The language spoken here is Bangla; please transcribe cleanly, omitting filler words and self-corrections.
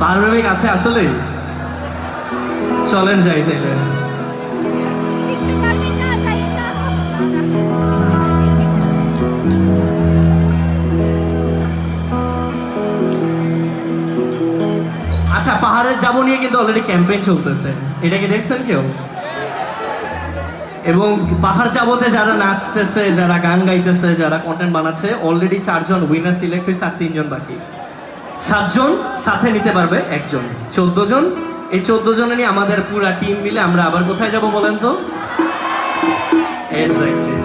পারবে কাছে আসলে চলেন যাই তাইলে। আচ্ছা, পাহাড়ের যাবো নিয়ে কিন্তু অলরেডি ক্যাম্পেইন চলতেছে, এটা কি দেখছেন কেউ? এবং পাহাড় যাবোতে যারা নাচতেছে, যারা গান গাইতেছে, যারা কন্টেন্ট বানাচ্ছে, অলরেডি 4 জন উইনার সিলেক্ট হয়েছে, আর 3 জন বাকি। 7 জন সাথে নিতে পারবে একজন, 14 জন। এই 14 জনে নিয়ে আমাদের পুরা টিম মিলে আমরা আবার কোথায় যাব বলেন তো? এক্স্যাক্টলি।